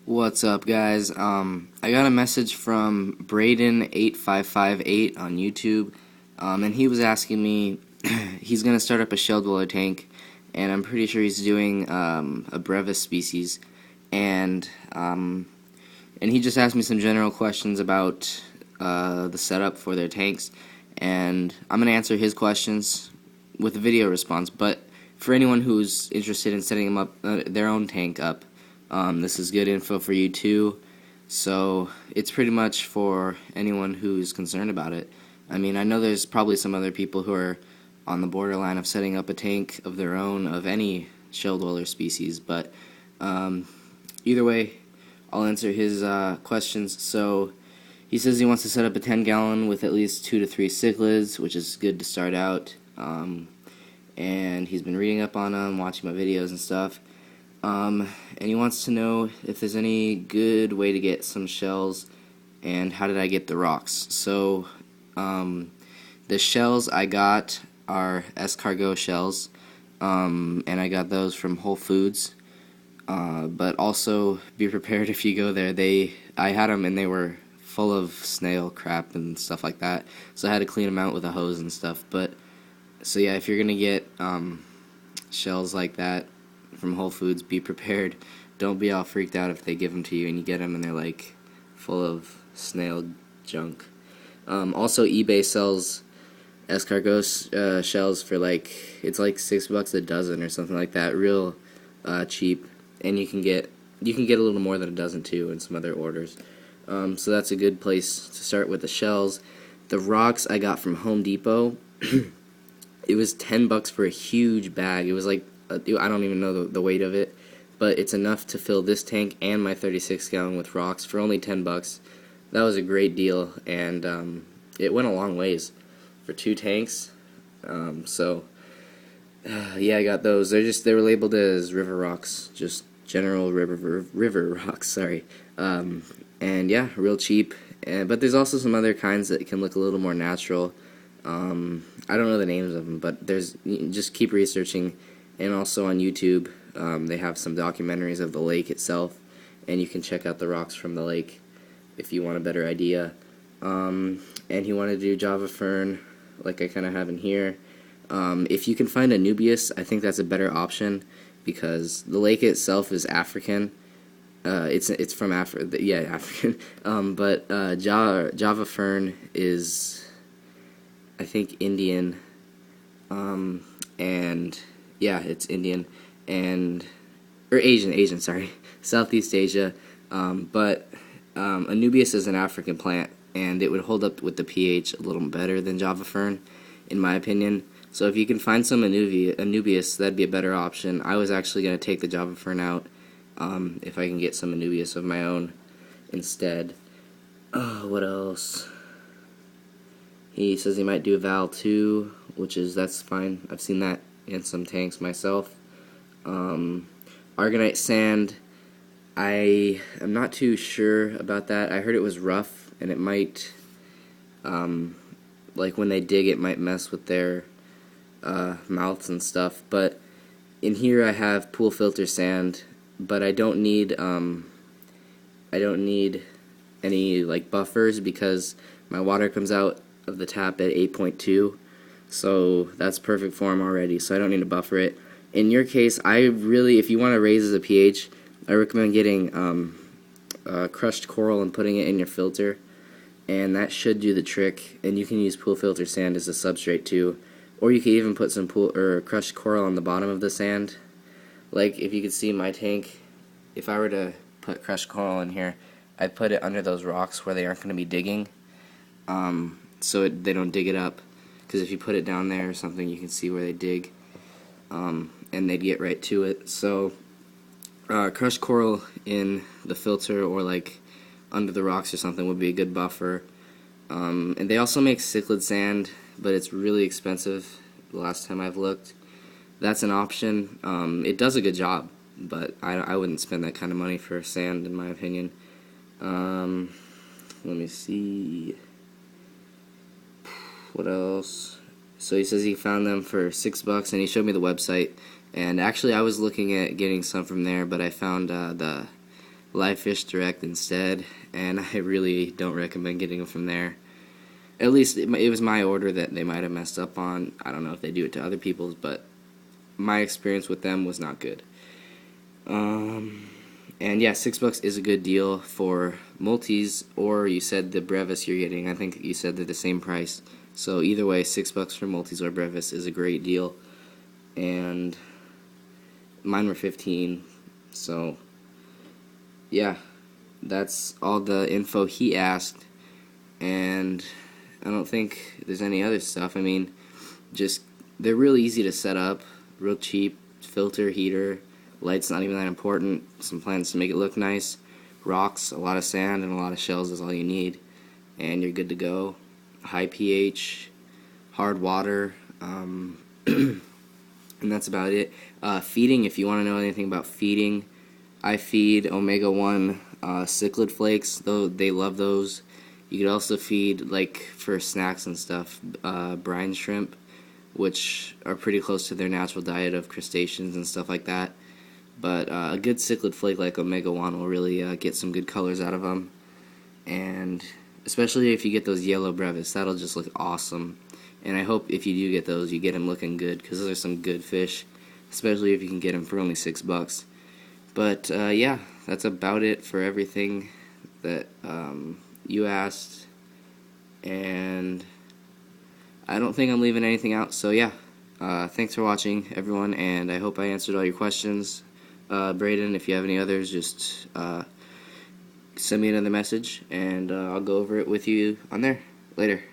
What's up, guys? I got a message from Braden8558 on YouTube, and he was asking me, he's gonna start up a shell dweller tank, and I'm pretty sure he's doing a Brevis species, and he just asked me some general questions about the setup for their tanks, and I'm gonna answer his questions with a video response. But for anyone who's interested in setting them up, their own tank up. This is good info for you too, so it's pretty much for anyone who's concerned about it. I mean, I know there's probably some other people who are on the borderline of setting up a tank of their own of any shell dweller species, but either way, I'll answer his questions. So he says he wants to set up a 10-gallon with at least 2 to 3 cichlids, which is good to start out, and he's been reading up on them, watching my videos and stuff. And he wants to know if there's any good way to get some shells and how did I get the rocks. So the shells I got are escargot shells, and I got those from Whole Foods. But also be prepared if you go there. I had them and they were full of snail crap and stuff like that, so I had to clean them out with a hose and stuff. But so yeah, if you're gonna get shells like that from Whole Foods, be prepared. Don't be all freaked out if they give them to you and you get them and they're like full of snail junk. Also, eBay sells escargot shells for it's like $6 a dozen or something like that, real cheap, and you can get a little more than a dozen too in some other orders. So that's a good place to start with the shells. The rocks I got from Home Depot. It was $10 for a huge bag. It was like I don't even know the weight of it, but it's enough to fill this tank and my 36-gallon with rocks for only $10. That was a great deal, and it went a long ways for 2 tanks. Yeah, I got those. They were labeled as river rocks, just general river rocks. Sorry, and yeah, real cheap. But there's also some other kinds that can look a little more natural. I don't know the names of them, but just keep researching. And also on YouTube, they have some documentaries of the lake itself, and you can check out the rocks from the lake if you want a better idea. And he wanted to do Java Fern, like I kind of have in here. If you can find Anubias, I think that's a better option because the lake itself is African. It's from Africa, yeah, African. But Java Fern is, I think, Indian. And yeah, it's Indian or Asian, sorry, Southeast Asia. But Anubias is an African plant, and it would hold up with the pH a little better than Java Fern, in my opinion. So if you can find some Anubias, that'd be a better option. I was actually going to take the Java Fern out if I can get some Anubias of my own instead. What else? He says he might do a Val too, that's fine. I've seen that in some tanks myself. Argonite sand, I am not too sure about that. I heard it was rough, and it might, like when they dig, it might mess with their mouths and stuff. But in here I have pool filter sand, but I don't need any like buffers because my water comes out of the tap at 8.2, so that's perfect for them already, so I don't need to buffer it. In your case, if you want to raise the pH, I recommend getting crushed coral and putting it in your filter, and that should do the trick. And you can use pool filter sand as a substrate too, or you can even put some crushed coral on the bottom of the sand. Like if you could see my tank, if I were to put crushed coral in here, I'd put it under those rocks where they aren't going to be digging, so they don't dig it up, because if you put it down there or something, you can see where they dig, and they'd get right to it. So crushed coral in the filter or like under the rocks or something would be a good buffer. And they also make cichlid sand, but it's really expensive the last time I've looked. That's an option. It does a good job, but I wouldn't spend that kind of money for sand, in my opinion. Let me see. What else? So he says he found them for $6, and he showed me the website. And actually, I was looking at getting some from there, but I found the Live Fish Direct instead, and I really don't recommend getting them from there. At least it was my order that they might have messed up on. I don't know if they do it to other people's, but my experience with them was not good. And yeah, $6 is a good deal for multis, or you said the brevis you're getting. I think you said they're the same price. So either way, $6 for multis or brevis is a great deal. And mine were 15. So yeah, that's all the info he asked. And I don't think there's any other stuff. I mean, just they're real easy to set up, real cheap. Filter, heater, light's not even that important. Some plants to make it look nice. Rocks, a lot of sand, and a lot of shells is all you need, and you're good to go. High pH, hard water, and that's about it. Feeding, if you want to know anything about feeding, I feed omega-1 cichlid flakes, though they love those. You could also feed, like, for snacks and stuff, brine shrimp, which are pretty close to their natural diet of crustaceans and stuff like that. But a good cichlid flake like omega-1 will really get some good colors out of them. And especially if you get those yellow brevis, that'll just look awesome. And I hope if you do get those, you get them looking good, because those are some good fish, especially if you can get them for only $6. But yeah, that's about it for everything that you asked. And I don't think I'm leaving anything out, so yeah. Thanks for watching, everyone, and I hope I answered all your questions. Braden, if you have any others, just send me another message, and I'll go over it with you on there. Later.